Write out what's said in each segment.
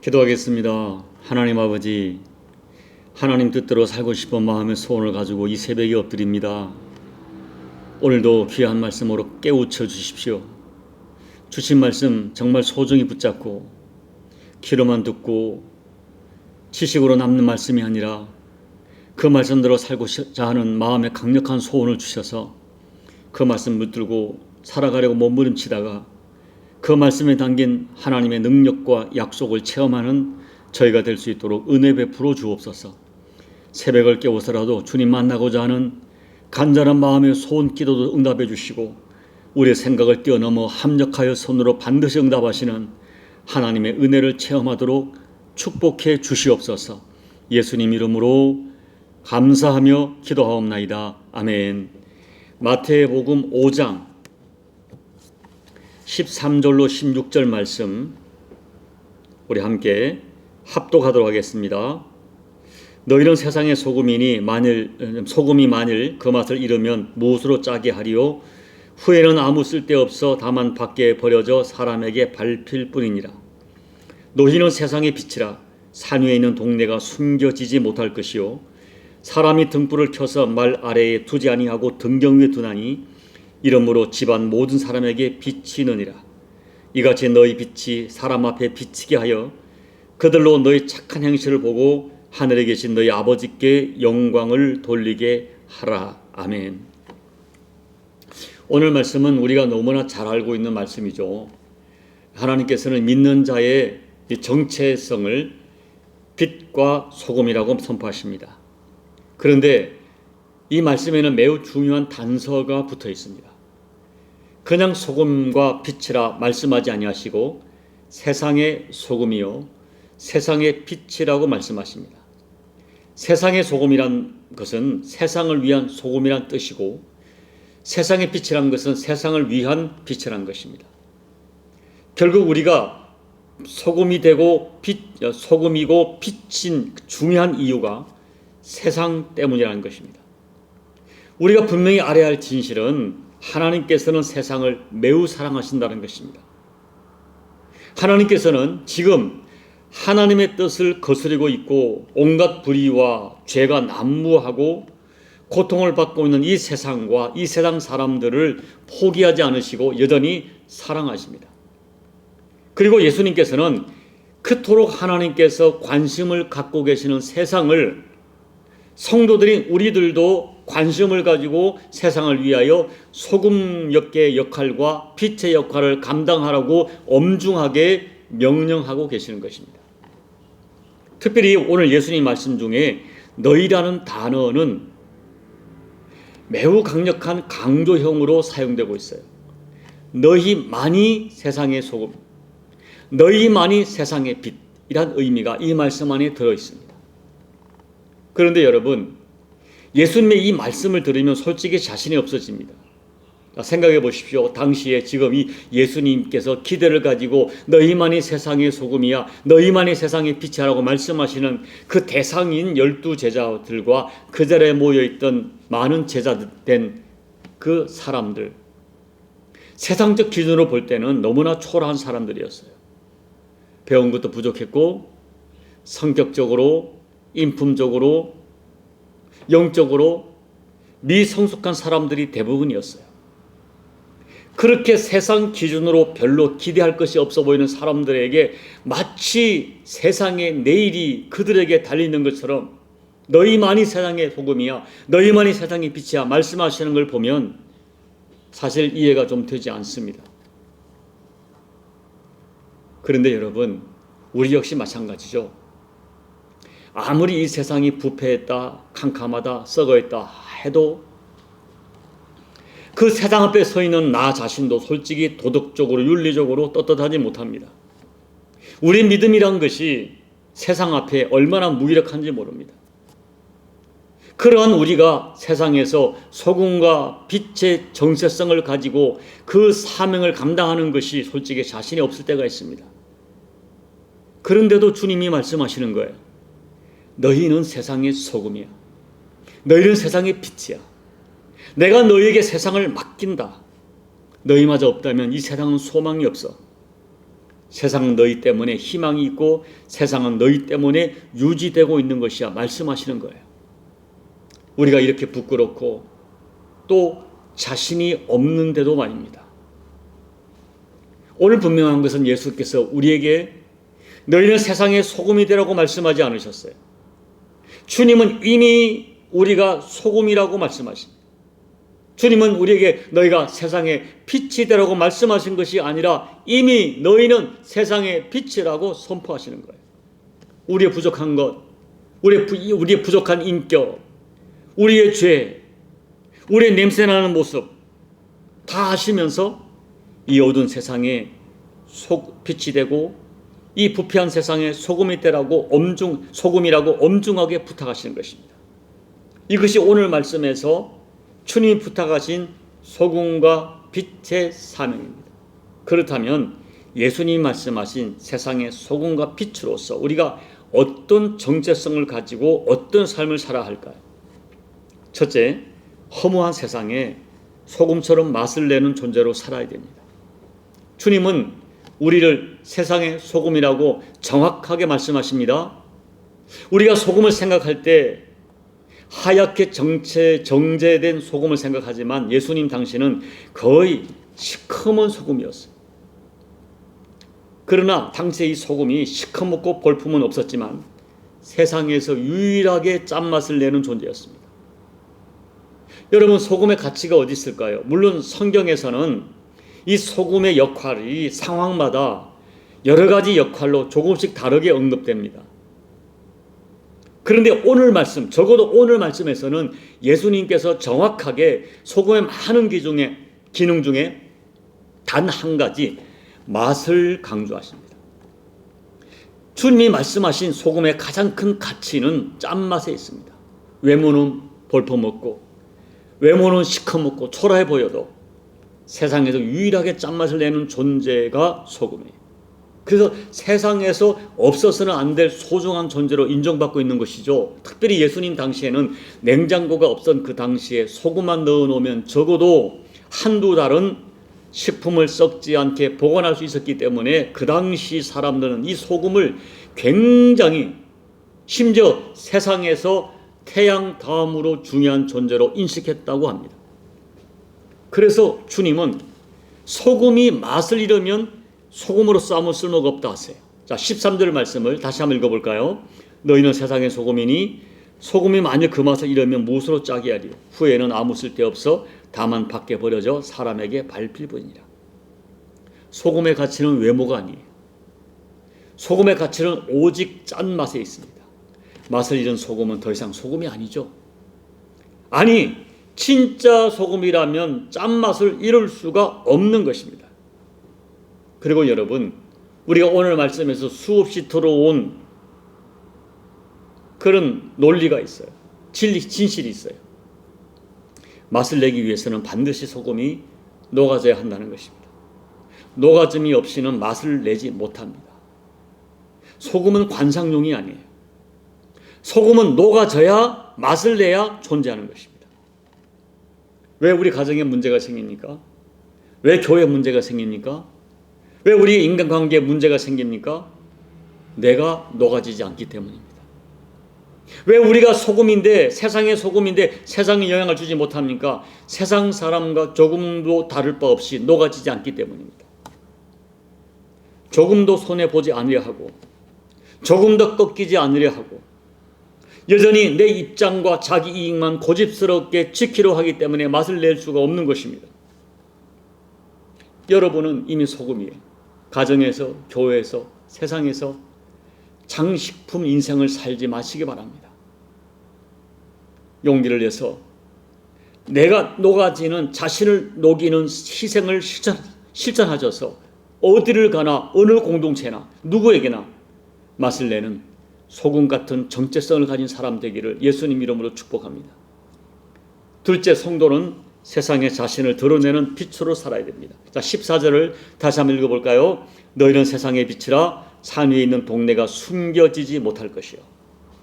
기도하겠습니다. 하나님 아버지, 하나님 뜻대로 살고 싶은 마음의 소원을 가지고 이 새벽에 엎드립니다. 오늘도 귀한 말씀으로 깨우쳐 주십시오. 주신 말씀 정말 소중히 붙잡고 귀로만 듣고 지식으로 남는 말씀이 아니라 그 말씀대로 살고자 하는 마음의 강력한 소원을 주셔서 그 말씀 붙들고 살아가려고 몸부림치다가 그 말씀에 담긴 하나님의 능력과 약속을 체험하는 저희가 될 수 있도록 은혜 베풀어 주옵소서. 새벽을 깨워서라도 주님 만나고자 하는 간절한 마음의 소원 기도도 응답해 주시고 우리의 생각을 뛰어넘어 합력하여 손으로 반드시 응답하시는 하나님의 은혜를 체험하도록 축복해 주시옵소서. 예수님 이름으로 감사하며 기도하옵나이다. 아멘. 마태복음 5장 13절로 16절 말씀 우리 함께 합독하도록 하겠습니다. 너희는 세상의 소금이 만일 그 맛을 잃으면 무엇으로 짜게 하리요? 후에는 아무 쓸데없어 다만 밖에 버려져 사람에게 밟힐 뿐이니라. 너희는 세상의 빛이라. 산 위에 있는 동네가 숨겨지지 못할 것이요 사람이 등불을 켜서 말 아래에 두지 아니하고 등경 위에 두나니 이러므로 집안 모든 사람에게 비치느니라. 이같이 너희 빛이 사람 앞에 비치게 하여 그들로 너희 착한 행실을 보고 하늘에 계신 너희 아버지께 영광을 돌리게 하라. 아멘. 오늘 말씀은 우리가 너무나 잘 알고 있는 말씀이죠. 하나님께서는 믿는 자의 정체성을 빛과 소금이라고 선포하십니다. 그런데 이 말씀에는 매우 중요한 단서가 붙어 있습니다. 그냥 소금과 빛이라 말씀하지 아니하시고 세상의 소금이요 세상의 빛이라고 말씀하십니다. 세상의 소금이란 것은 세상을 위한 소금이란 뜻이고 세상의 빛이란 것은 세상을 위한 빛이란 것입니다. 결국 우리가 소금이 되고 소금이고 빛인 중요한 이유가 세상 때문이라는 것입니다. 우리가 분명히 알아야 할 진실은 하나님께서는 세상을 매우 사랑하신다는 것입니다. 하나님께서는 지금 하나님의 뜻을 거스르고 있고 온갖 불의와 죄가 난무하고 고통을 받고 있는 이 세상과 이 세상 사람들을 포기하지 않으시고 여전히 사랑하십니다. 그리고 예수님께서는 그토록 하나님께서 관심을 갖고 계시는 세상을 성도들인 우리들도 관심을 가지고 세상을 위하여 소금 역의 역할과 빛의 역할을 감당하라고 엄중하게 명령하고 계시는 것입니다. 특별히 오늘 예수님 말씀 중에 너희라는 단어는 매우 강력한 강조형으로 사용되고 있어요. 너희만이 세상의 소금, 너희만이 세상의 빛이란 의미가 이 말씀 안에 들어 있습니다. 그런데 여러분, 예수님의 이 말씀을 들으면 솔직히 자신이 없어집니다. 생각해 보십시오. 당시에 지금 이 예수님께서 기대를 가지고 너희만이 세상의 소금이야, 너희만이 세상의 빛이라고 말씀하시는 그 대상인 12 제자들과 그 자리에 모여있던 많은 제자들 된 그 사람들, 세상적 기준으로 볼 때는 너무나 초라한 사람들이었어요. 배운 것도 부족했고 성격적으로, 인품적으로, 영적으로 미성숙한 사람들이 대부분이었어요. 그렇게 세상 기준으로 별로 기대할 것이 없어 보이는 사람들에게 마치 세상의 내일이 그들에게 달리는 것처럼 너희만이 세상의 소금이야, 너희만이 세상의 빛이야 말씀하시는 걸 보면 사실 이해가 좀 되지 않습니다. 그런데 여러분, 우리 역시 마찬가지죠. 아무리 이 세상이 부패했다, 캄캄하다, 썩어있다 해도 그 세상 앞에 서 있는 나 자신도 솔직히 도덕적으로 윤리적으로 떳떳하지 못합니다. 우리 믿음이란 것이 세상 앞에 얼마나 무기력한지 모릅니다. 그러한 우리가 세상에서 소금과 빛의 정체성을 가지고 그 사명을 감당하는 것이 솔직히 자신이 없을 때가 있습니다. 그런데도 주님이 말씀하시는 거예요. 너희는 세상의 소금이야. 너희는 세상의 빛이야. 내가 너희에게 세상을 맡긴다. 너희마저 없다면 이 세상은 소망이 없어. 세상은 너희 때문에 희망이 있고 세상은 너희 때문에 유지되고 있는 것이야 말씀하시는 거예요. 우리가 이렇게 부끄럽고 또 자신이 없는데도 말입니다. 오늘 분명한 것은 예수께서 우리에게 너희는 세상의 소금이 되라고 말씀하지 않으셨어요. 주님은 이미 우리가 소금이라고 말씀하십니다. 주님은 우리에게 너희가 세상의 빛이 되라고 말씀하신 것이 아니라 이미 너희는 세상의 빛이라고 선포하시는 거예요. 우리의 부족한 것, 우리의 부족한 인격, 우리의 죄, 우리의 냄새나는 모습 다 아시면서 이 어두운 세상에 빛이 되고 이 부패한 세상에 소금이 되라고 소금이라고 엄중하게 부탁하시는 것입니다. 이것이 오늘 말씀에서 주님이 부탁하신 소금과 빛의 사명입니다. 그렇다면 예수님이 말씀하신 세상의 소금과 빛으로서 우리가 어떤 정체성을 가지고 어떤 삶을 살아야 할까요? 첫째, 허무한 세상에 소금처럼 맛을 내는 존재로 살아야 됩니다. 주님은 우리를 세상의 소금이라고 정확하게 말씀하십니다. 우리가 소금을 생각할 때 하얗게 정제된 소금을 생각하지만 예수님 당시는 거의 시커먼 소금이었어요. 그러나 당시에 이 소금이 시커멓고 볼품은 없었지만 세상에서 유일하게 짠맛을 내는 존재였습니다. 여러분, 소금의 가치가 어디 있을까요? 물론 성경에서는 이 소금의 역할이 상황마다 여러 가지 역할로 조금씩 다르게 언급됩니다. 그런데 오늘 말씀, 적어도 오늘 말씀에서는 예수님께서 정확하게 소금의 많은 기능 중에 단 한 가지 맛을 강조하십니다. 주님이 말씀하신 소금의 가장 큰 가치는 짠맛에 있습니다. 외모는 볼품없고 외모는 시커멓고 초라해 보여도 세상에서 유일하게 짠맛을 내는 존재가 소금이에요. 그래서 세상에서 없어서는 안 될 소중한 존재로 인정받고 있는 것이죠. 특별히 예수님 당시에는 냉장고가 없던 그 당시에 소금만 넣어놓으면 적어도 한두 달은 식품을 썩지 않게 보관할 수 있었기 때문에 그 당시 사람들은 이 소금을 굉장히 심지어 세상에서 태양 다음으로 중요한 존재로 인식했다고 합니다. 그래서 주님은 소금이 맛을 잃으면 소금으로서 아무 쓸모가 없다 하세요. 자, 13절 말씀을 다시 한번 읽어볼까요? 너희는 세상의 소금이니 소금이 만일 그 맛을 잃으면 무엇으로 짜게 하리요? 후에는 아무 쓸데없어 다만 밖에 버려져 사람에게 밟힐 뿐이라. 소금의 가치는 외모가 아니에요. 소금의 가치는 오직 짠맛에 있습니다. 맛을 잃은 소금은 더 이상 소금이 아니죠. 아니, 진짜 소금이라면 짠맛을 잃을 수가 없는 것입니다. 그리고 여러분, 우리가 오늘 말씀에서 수없이 들어온 그런 논리가 있어요. 진실이 있어요. 맛을 내기 위해서는 반드시 소금이 녹아져야 한다는 것입니다. 녹아짐이 없이는 맛을 내지 못합니다. 소금은 관상용이 아니에요. 소금은 녹아져야 맛을 내야 존재하는 것입니다. 왜 우리 가정에 문제가 생깁니까? 왜 교회에 문제가 생깁니까? 왜 우리 인간관계에 문제가 생깁니까? 내가 녹아지지 않기 때문입니다. 왜 우리가 소금인데, 세상의 소금인데 세상에 영향을 주지 못합니까? 세상 사람과 조금도 다를 바 없이 녹아지지 않기 때문입니다. 조금도 손해보지 않으려 하고 조금도 꺾이지 않으려 하고 여전히 내 입장과 자기 이익만 고집스럽게 지키려 하기 때문에 맛을 낼 수가 없는 것입니다. 여러분은 이미 소금이에요. 가정에서, 교회에서, 세상에서 장식품 인생을 살지 마시기 바랍니다. 용기를 내서 내가 녹아지는, 자신을 녹이는 희생을 실천하셔서 어디를 가나 어느 공동체나 누구에게나 맛을 내는 소금 같은 정체성을 가진 사람 되기를 예수님 이름으로 축복합니다. 둘째, 성도는 세상에 자신을 드러내는 빛으로 살아야 됩니다. 자, 14절을 다시 한번 읽어볼까요? 너희는 세상의 빛이라 산 위에 있는 동네가 숨겨지지 못할 것이요.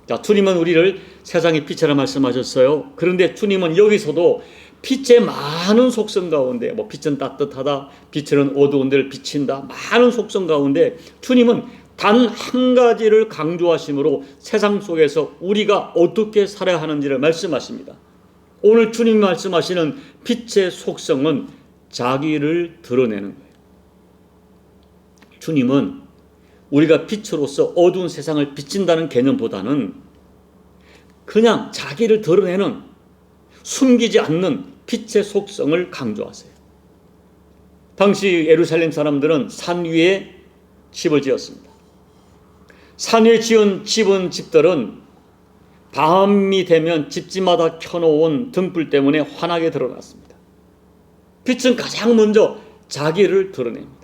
자, 주님은 우리를 세상의 빛이라 말씀하셨어요. 그런데 주님은 여기서도 빛의 많은 속성 가운데, 빛은 따뜻하다, 빛은 어두운 데를 비친다, 많은 속성 가운데 주님은 단 한 가지를 강조하심으로 세상 속에서 우리가 어떻게 살아야 하는지를 말씀하십니다. 오늘 주님이 말씀하시는 빛의 속성은 자기를 드러내는 거예요. 주님은 우리가 빛으로서 어두운 세상을 비친다는 개념보다는 그냥 자기를 드러내는, 숨기지 않는 빛의 속성을 강조하세요. 당시 예루살렘 사람들은 산 위에 집을 지었습니다. 산 위에 지은 집들은 밤이 되면 집집마다 켜놓은 등불 때문에 환하게 드러났습니다. 빛은 가장 먼저 자기를 드러냅니다.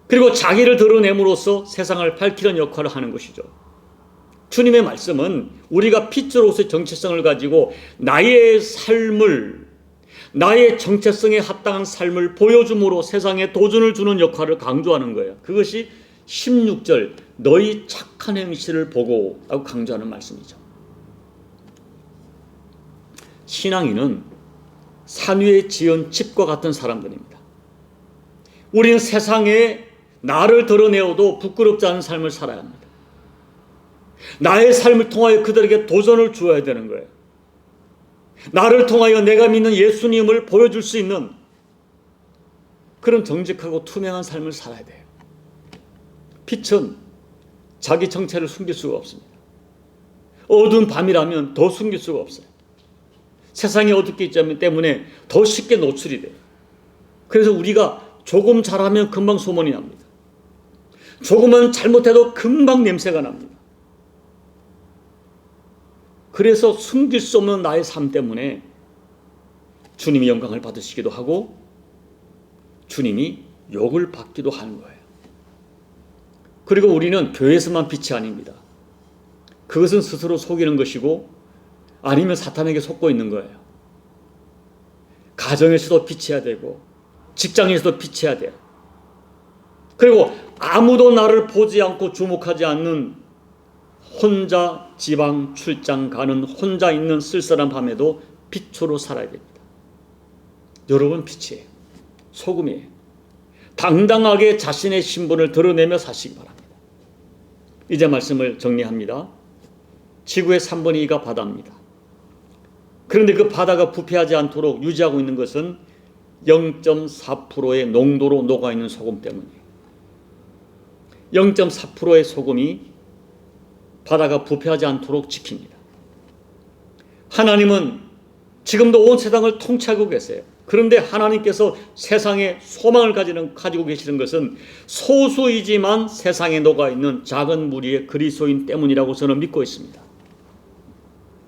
그리고 자기를 드러냄으로써 세상을 밝히는 역할을 하는 것이죠. 주님의 말씀은 우리가 빛으로서의 정체성을 가지고 나의 삶을, 나의 정체성에 합당한 삶을 보여줌으로 세상에 도전을 주는 역할을 강조하는 거예요. 그것이 16절 너희 착한 행실을 보고 라고 강조하는 말씀이죠. 신앙인은 산 위에 지은 집과 같은 사람들입니다. 우리는 세상에 나를 드러내어도 부끄럽지 않은 삶을 살아야 합니다. 나의 삶을 통하여 그들에게 도전을 주어야 되는 거예요. 나를 통하여 내가 믿는 예수님을 보여줄 수 있는 그런 정직하고 투명한 삶을 살아야 돼요. 빛은 자기 정체를 숨길 수가 없습니다. 어두운 밤이라면 더 숨길 수가 없어요. 세상이 어둡기 때문에 더 쉽게 노출이 돼요. 그래서 우리가 조금 잘하면 금방 소문이 납니다. 조금만 잘못해도 금방 냄새가 납니다. 그래서 숨길 수 없는 나의 삶 때문에 주님이 영광을 받으시기도 하고 주님이 욕을 받기도 하는 거예요. 그리고 우리는 교회에서만 빛이 아닙니다. 그것은 스스로 속이는 것이고 아니면 사탄에게 속고 있는 거예요. 가정에서도 빛이어야 되고 직장에서도 빛이어야 돼요. 그리고 아무도 나를 보지 않고 주목하지 않는 혼자 지방 출장 가는 혼자 있는 쓸쓸한 밤에도 빛으로 살아야 됩니다. 여러분 빛이에요. 소금이에요. 당당하게 자신의 신분을 드러내며 사시기 바랍니다. 이제 말씀을 정리합니다. 지구의 3분의 2가 바다입니다. 그런데 그 바다가 부패하지 않도록 유지하고 있는 것은 0.4%의 농도로 녹아있는 소금 때문이에요. 0.4%의 소금이 바다가 부패하지 않도록 지킵니다. 하나님은 지금도 온 세상을 통치하고 계세요. 그런데 하나님께서 세상에 소망을 가지고 계시는 것은 소수이지만 세상에 녹아있는 작은 무리의 그리스도인 때문이라고 저는 믿고 있습니다.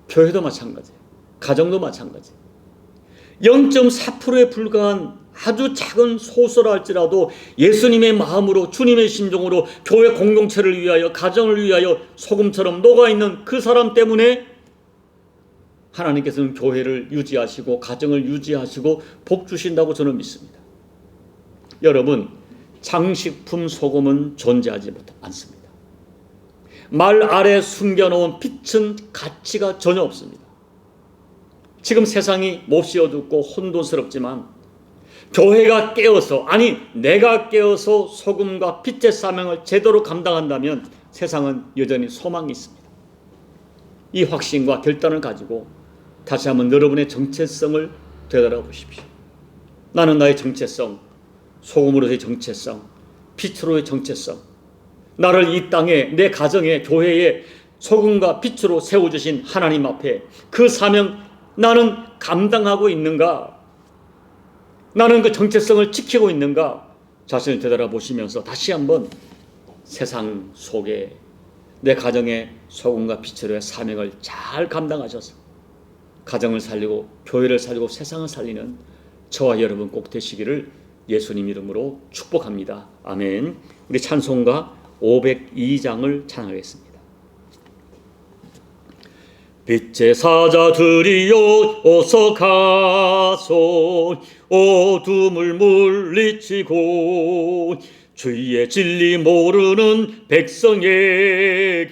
교회도 마찬가지예요. 가정도 마찬가지예요. 0.4%에 불과한 아주 작은 소수라 할지라도 예수님의 마음으로 주님의 심정으로 교회 공동체를 위하여 가정을 위하여 소금처럼 녹아있는 그 사람 때문에 하나님께서는 교회를 유지하시고 가정을 유지하시고 복 주신다고 저는 믿습니다. 여러분, 장식품 소금은 존재하지 않습니다. 말 아래 숨겨놓은 빛은 가치가 전혀 없습니다. 지금 세상이 몹시 어둡고 혼돈스럽지만 교회가 깨어서, 아니 내가 깨어서 소금과 빛의 사명을 제대로 감당한다면 세상은 여전히 소망이 있습니다. 이 확신과 결단을 가지고 다시 한번 여러분의 정체성을 되돌아보십시오. 나는 나의 정체성, 소금으로의 정체성, 빛으로의 정체성, 나를 이 땅에, 내 가정에, 교회에 소금과 빛으로 세워주신 하나님 앞에 그 사명 나는 감당하고 있는가? 나는 그 정체성을 지키고 있는가? 자신을 되돌아보시면서 다시 한번 세상 속에 내 가정의 소금과 빛으로의 사명을 잘 감당하셔서 가정을 살리고 교회를 살리고 세상을 살리는 저와 여러분 꼭 되시기를 예수님 이름으로 축복합니다. 아멘. 우리 찬송가 502장을 찬양하겠습니다. 빛의 사자들이여 어서 가소 어둠을 물리치고 주의 진리 모르는 백성에게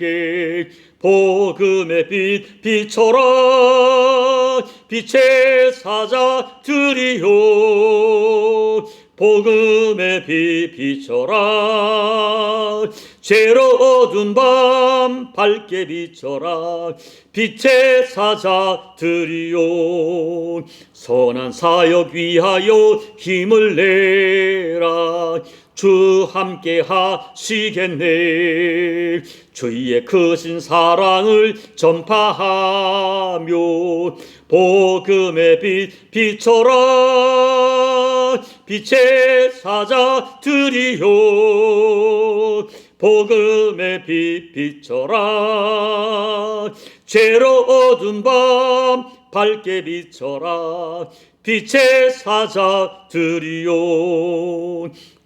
복음의 빛 비춰라 빛의 사자들이여 복음의 빛 비춰라. 죄로 어두운 밤 밝게 비춰라. 빛의 사자들이여 선한 사역 위하여 힘을 내라. 주 함께 하시겠네. 주의 크신 사랑을 전파하며 복음의 빛 비춰라. 빛의 사자들이여 복음의 빛 비춰라. 죄로 어두운 밤 밝게 비춰라. 빛의 사자들이여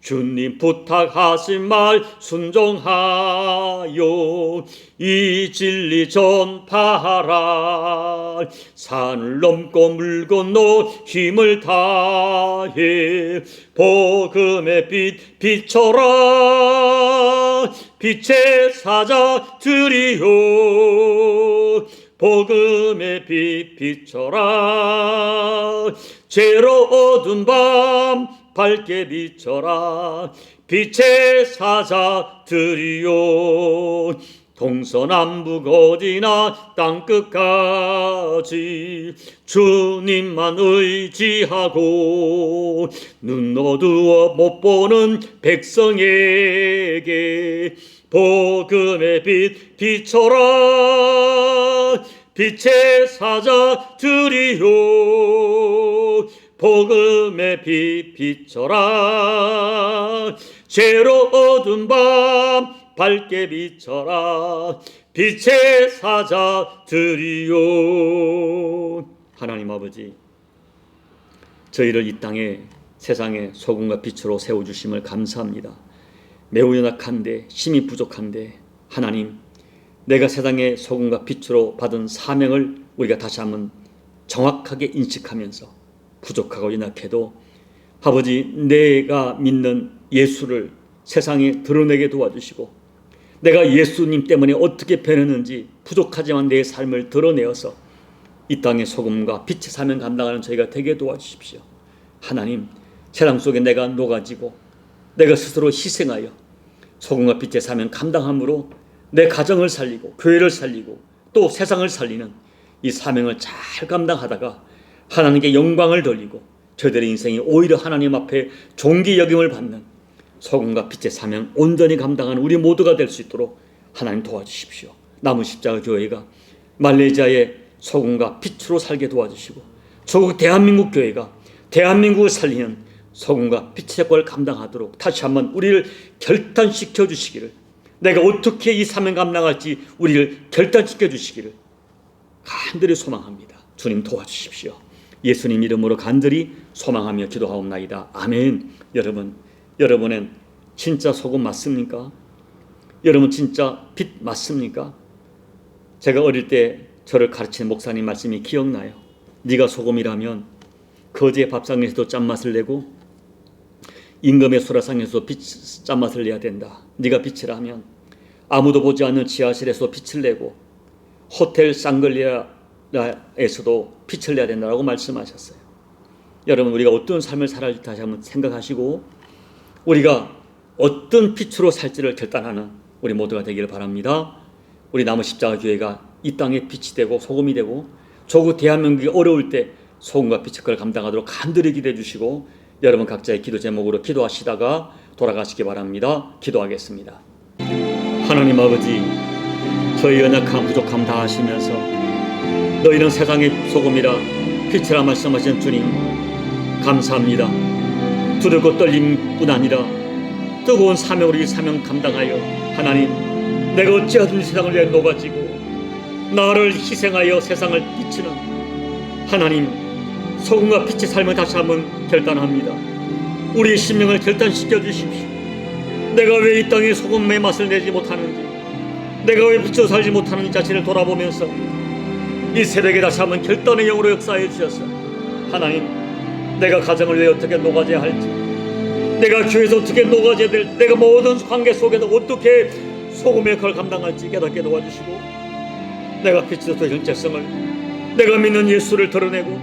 주님 부탁하신 말 순종하여 이 진리 전파하라. 산을 넘고 물 건너 힘을 다해 복음의 빛 비춰라. 빛의 사자들이여 복음의 빛 비춰라. 죄로 어두운 밤 밝게 비춰라. 빛의 사자들이여 동서남북 어디나 땅끝까지 주님만 의지하고 눈 어두워 못 보는 백성에게 복음의 빛 비춰라. 빛의 사자들이여 복음의 빛 비춰라. 죄로 어두운 밤 밝게 비춰라. 빛의 사자들이여. 하나님 아버지, 저희를 이 땅에 세상의 소금과 빛으로 세워주심을 감사합니다. 매우 연약한데 힘이 부족한데 하나님, 내가 세상의 소금과 빛으로 받은 사명을 우리가 다시 한번 정확하게 인식하면서 부족하고 연약해도 아버지, 내가 믿는 예수를 세상에 드러내게 도와주시고 내가 예수님 때문에 어떻게 변했는지 부족하지만 내 삶을 드러내어서 이 땅의 소금과 빛의 사명 감당하는 저희가 되게 도와주십시오. 하나님, 세상 속에 내가 녹아지고 내가 스스로 희생하여 소금과 빛의 사명 감당함으로 내 가정을 살리고 교회를 살리고 또 세상을 살리는 이 사명을 잘 감당하다가 하나님께 영광을 돌리고 저희들의 인생이 오히려 하나님 앞에 존귀 여김을 받는 소금과 빛의 사명 온전히 감당하는 우리 모두가 될 수 있도록 하나님 도와주십시오. 남은 십자가 교회가 말레이시아의 소금과 빛으로 살게 도와주시고 조국 대한민국 교회가 대한민국을 살리는 소금과 빛의 역할을 감당하도록 다시 한번 우리를 결단시켜 주시기를, 내가 어떻게 이 사명 감당할지 우리를 결단시켜 주시기를 간절히 소망합니다. 주님 도와주십시오. 예수님 이름으로 간절히 소망하며 기도하옵나이다. 아멘. 여러분은 진짜 소금 맞습니까? 여러분 진짜 빛 맞습니까? 제가 어릴 때 저를 가르친 목사님 말씀이 기억나요. 네가 소금이라면 거지의 밥상에서도 짠맛을 내고 임금의 수라상에서도 짠맛을 내야 된다. 네가 빛이라면 아무도 보지 않는 지하실에서 빛을 내고 호텔 샹글리아에서도 빛을 내야 된다고 말씀하셨어요. 여러분, 우리가 어떤 삶을 살아야 다시 한번 생각하시고 우리가 어떤 빛으로 살지를 결단하는 우리 모두가 되기를 바랍니다. 우리 남은 십자가 교회가 이 땅에 빛이 되고 소금이 되고 조국 대한민국이 어려울 때 소금과 빛의 역할을 감당하도록 간절히 기도해 주시고 여러분 각자의 기도 제목으로 기도하시다가 돌아가시기 바랍니다. 기도하겠습니다. 하나님 아버지, 저희 연약함 부족함 다 아시면서 너희는 세상의 소금이라 빛이라 말씀하신 주님 감사합니다. 두렵고 떨림뿐 아니라 뜨거운 사명으로 이 사명 감당하여 하나님, 내가 어찌하든 세상을 위해 녹아지고 나를 희생하여 세상을 비추는 하나님, 소금과 빛의 삶을 다시 한번 결단합니다. 우리의 심령을 결단시켜 주십시오. 내가 왜 이 땅에 소금의 맛을 내지 못하는지, 내가 왜 빛으로 살지 못하는지 자신을 돌아보면서 이 새벽에 다시 한번 결단의 영으로 역사해 주셔서 하나님, 내가 가정을 왜 어떻게 녹아져야 할지, 내가 교회에서 어떻게 녹아져야 될, 내가 모든 관계 속에서 어떻게 소금의 역할을 감당할지 깨닫게 도와주시고 내가 빛으로 되는 죄성을 내가 믿는 예수를 드러내고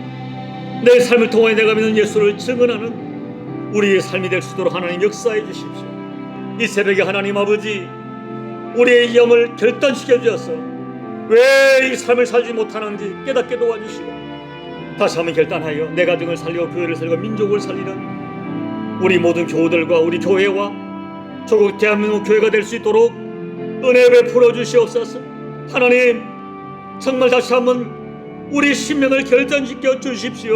내 삶을 통해 내가 믿는 예수를 증언하는 우리의 삶이 될 수 있도록 하나님 역사해 주십시오. 이 새벽에 하나님 아버지, 우리의 영을 결단시켜 주셔서 왜 이 삶을 살지 못하는지 깨닫게 도와주시고, 다시 한번 결단하여 내 가정을 살리고 교회를 살리고 민족을 살리는 우리 모든 교우들과 우리 교회와 조국 대한민국 교회가 될 수 있도록 은혜 베풀어 주시옵소서. 하나님, 정말 다시 한번 우리 신명을 결단시켜 주십시오.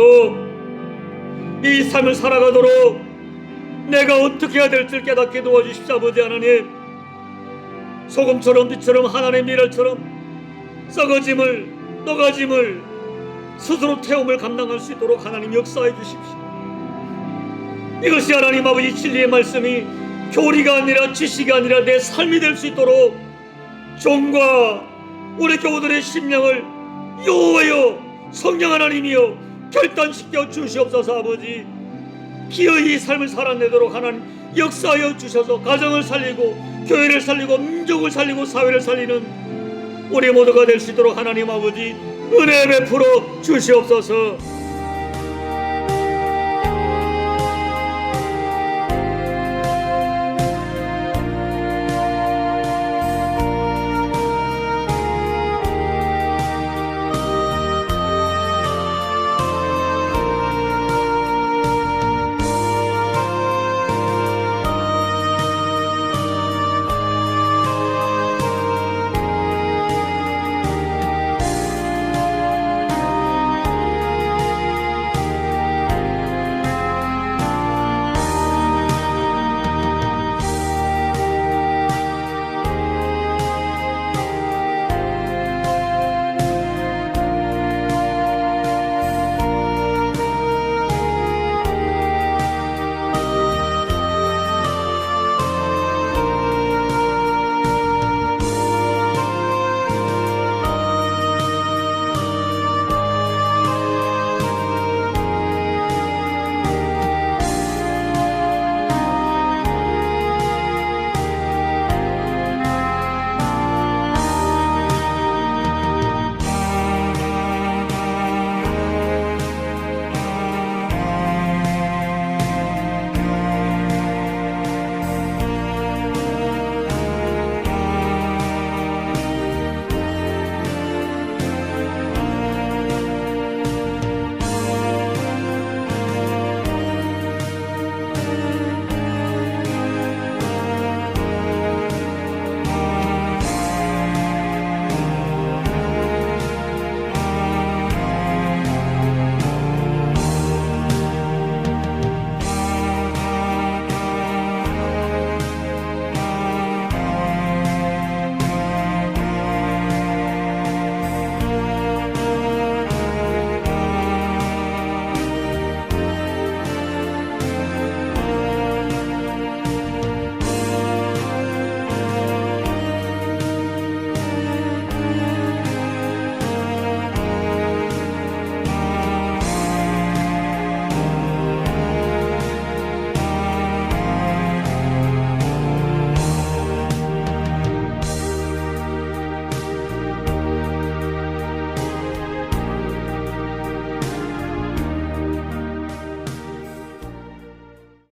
이 삶을 살아가도록 내가 어떻게 해야 될지 깨닫게 도와주십시오. 아버지 하나님, 소금처럼 빛처럼 하나님의 미랄처럼 썩어짐을 녹아짐을 스스로 태움을 감당할 수 있도록 하나님 역사해 주십시오. 이것이 하나님 아버지 진리의 말씀이 교리가 아니라 지식이 아니라 내 삶이 될 수 있도록 종과 우리 교우들의 심령을 여호와여 성령 하나님이여 결단시켜 주시옵소서. 아버지, 기어이 이 삶을 살아내도록 하나님 역사하여 주셔서 가정을 살리고 교회를 살리고 민족을 살리고 사회를 살리는 우리 모두가 될 수 있도록 하나님 아버지 은혜 베풀어 주시옵소서.